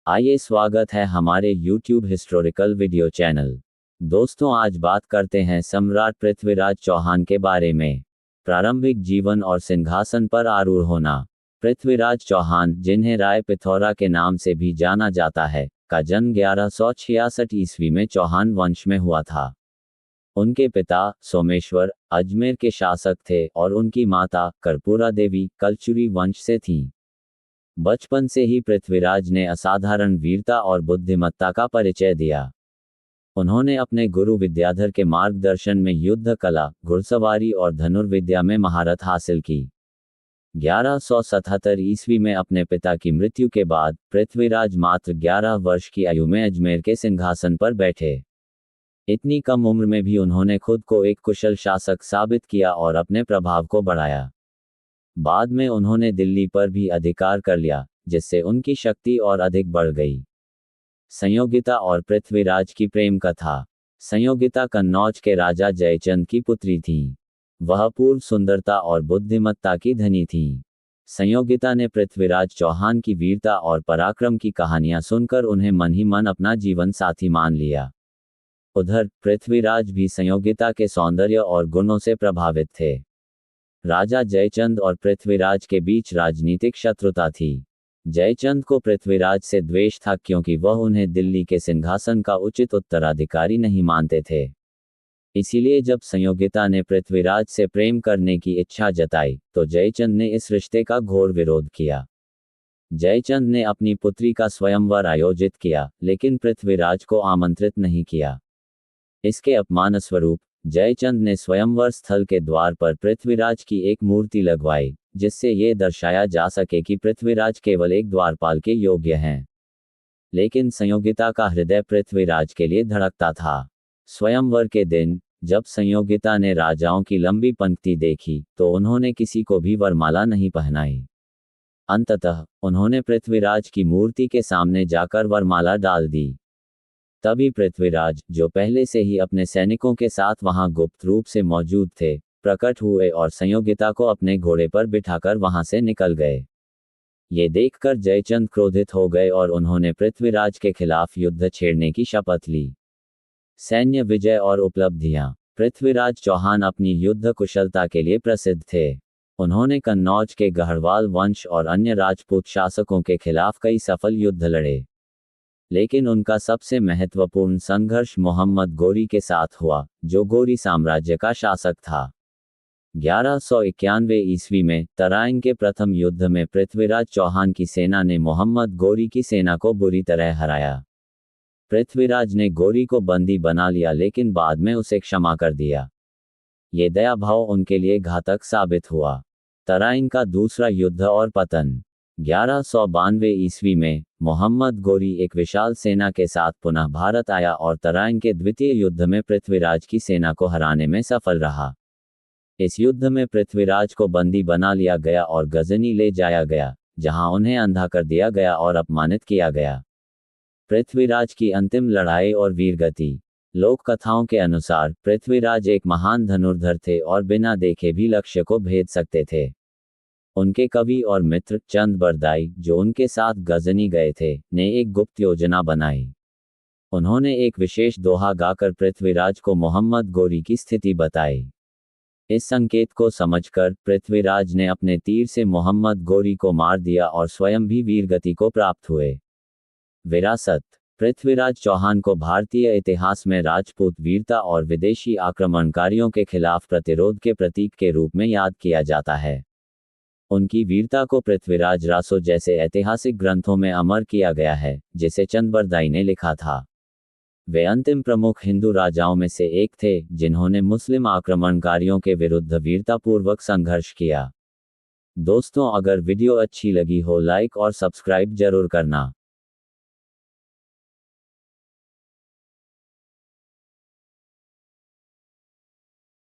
आइए स्वागत है हमारे YouTube हिस्टोरिकल वीडियो चैनल। दोस्तों आज बात करते हैं सम्राट पृथ्वीराज चौहान के बारे में। प्रारंभिक जीवन और सिंहासन पर आरूढ़ होना। पृथ्वीराज चौहान, जिन्हें राय पिथौरा के नाम से भी जाना जाता है, का जन्म 1166 ईस्वी में चौहान वंश में हुआ था। उनके पिता सोमेश्वर अजमेर के शासक थे और उनकी माता कर्पूरा देवी कलचुरी वंश से थीं। बचपन से ही पृथ्वीराज ने असाधारण वीरता और बुद्धिमत्ता का परिचय दिया। उन्होंने अपने गुरु विद्याधर के मार्गदर्शन में युद्ध कला, घुड़सवारी और धनुर्विद्या में महारत हासिल की। 1177 ईस्वी में अपने पिता की मृत्यु के बाद पृथ्वीराज मात्र 11 वर्ष की आयु में अजमेर के सिंहासन पर बैठे। इतनी कम उम्र में भी उन्होंने खुद को एक कुशल शासक साबित किया और अपने प्रभाव को बढ़ाया। बाद में उन्होंने दिल्ली पर भी अधिकार कर लिया, जिससे उनकी शक्ति और अधिक बढ़ गई। संयोगिता और पृथ्वीराज की प्रेम कथा। संयोगिता कन्नौज के राजा जयचंद की पुत्री थीं। वह पूर्व सुंदरता और बुद्धिमत्ता की धनी थीं। संयोगिता ने पृथ्वीराज चौहान की वीरता और पराक्रम की कहानियां सुनकर उन्हें मन ही मन अपना जीवन साथी मान लिया। उधर पृथ्वीराज भी संयोगिता के सौंदर्य और गुणों से प्रभावित थे। राजा जयचंद और पृथ्वीराज के बीच राजनीतिक शत्रुता थी। जयचंद को पृथ्वीराज से द्वेष था क्योंकि वह उन्हें दिल्ली के सिंहासन का उचित उत्तराधिकारी नहीं मानते थे। इसीलिए जब संयोगिता ने पृथ्वीराज से प्रेम करने की इच्छा जताई तो जयचंद ने इस रिश्ते का घोर विरोध किया। जयचंद ने अपनी पुत्री का स्वयंवर आयोजित किया, लेकिन पृथ्वीराज को आमंत्रित नहीं किया। इसके अपमानस्वरूप जयचंद ने स्वयंवर स्थल के द्वार पर पृथ्वीराज की एक मूर्ति लगवाई, जिससे ये दर्शाया जा सके कि पृथ्वीराज केवल एक द्वारपाल के योग्य हैं। लेकिन संयोगिता का हृदय पृथ्वीराज के लिए धड़कता था। स्वयंवर के दिन जब संयोगिता ने राजाओं की लंबी पंक्ति देखी तो उन्होंने किसी को भी वरमाला नहीं पहनाई। अंततः उन्होंने पृथ्वीराज की मूर्ति के सामने जाकर वरमाला डाल दी। तभी पृथ्वीराज, जो पहले से ही अपने सैनिकों के साथ वहां गुप्त रूप से मौजूद थे, प्रकट हुए और संयोगिता को अपने घोड़े पर बिठाकर वहां से निकल गए। ये देखकर जयचंद क्रोधित हो गए और उन्होंने पृथ्वीराज के खिलाफ युद्ध छेड़ने की शपथ ली। सैन्य विजय और उपलब्धियां। पृथ्वीराज चौहान अपनी युद्ध कुशलता के लिए प्रसिद्ध थे। उन्होंने कन्नौज के गढ़वाल वंश और अन्य राजपूत शासकों के खिलाफ कई सफल युद्ध लड़े। लेकिन उनका सबसे महत्वपूर्ण संघर्ष मोहम्मद गोरी के साथ हुआ, जो गोरी साम्राज्य का शासक था। 1191 ईस्वी में तराइन के प्रथम युद्ध में पृथ्वीराज चौहान की सेना ने मोहम्मद गोरी की सेना को बुरी तरह हराया। पृथ्वीराज ने गोरी को बंदी बना लिया, लेकिन बाद में उसे क्षमा कर दिया। ये दया भाव उनके लिए घातक साबित हुआ। तराइन का दूसरा युद्ध और पतन। 1192 ईस्वी में मोहम्मद गोरी एक विशाल सेना के साथ पुनः भारत आया और तराइन के द्वितीय युद्ध में पृथ्वीराज की सेना को हराने में सफल रहा। इस युद्ध में पृथ्वीराज को बंदी बना लिया गया और गजनी ले जाया गया, जहां उन्हें अंधा कर दिया गया और अपमानित किया गया। पृथ्वीराज की अंतिम लड़ाई और वीरगति। लोक कथाओं के अनुसार पृथ्वीराज एक महान धनुर्धर थे और बिना देखे भी लक्ष्य को भेद सकते थे। उनके कवि और मित्र चंद बरदाई, जो उनके साथ गजनी गए थे, ने एक गुप्त योजना बनाई। उन्होंने एक विशेष दोहा गाकर पृथ्वीराज को मोहम्मद गोरी की स्थिति बताई। इस संकेत को समझकर पृथ्वीराज ने अपने तीर से मोहम्मद गोरी को मार दिया और स्वयं भी वीरगति को प्राप्त हुए। विरासत। पृथ्वीराज चौहान को भारतीय इतिहास में राजपूत वीरता और विदेशी आक्रमणकारियों के खिलाफ प्रतिरोध के प्रतीक के रूप में याद किया जाता है। उनकी वीरता को पृथ्वीराज रासो जैसे ऐतिहासिक ग्रंथों में अमर किया गया है, जिसे चंदबरदाई ने लिखा था। वे अंतिम प्रमुख हिंदू राजाओं में से एक थे, जिन्होंने मुस्लिम आक्रमणकारियों के विरुद्ध वीरतापूर्वक संघर्ष किया। दोस्तों, अगर वीडियो अच्छी लगी हो लाइक और सब्सक्राइब जरूर करना।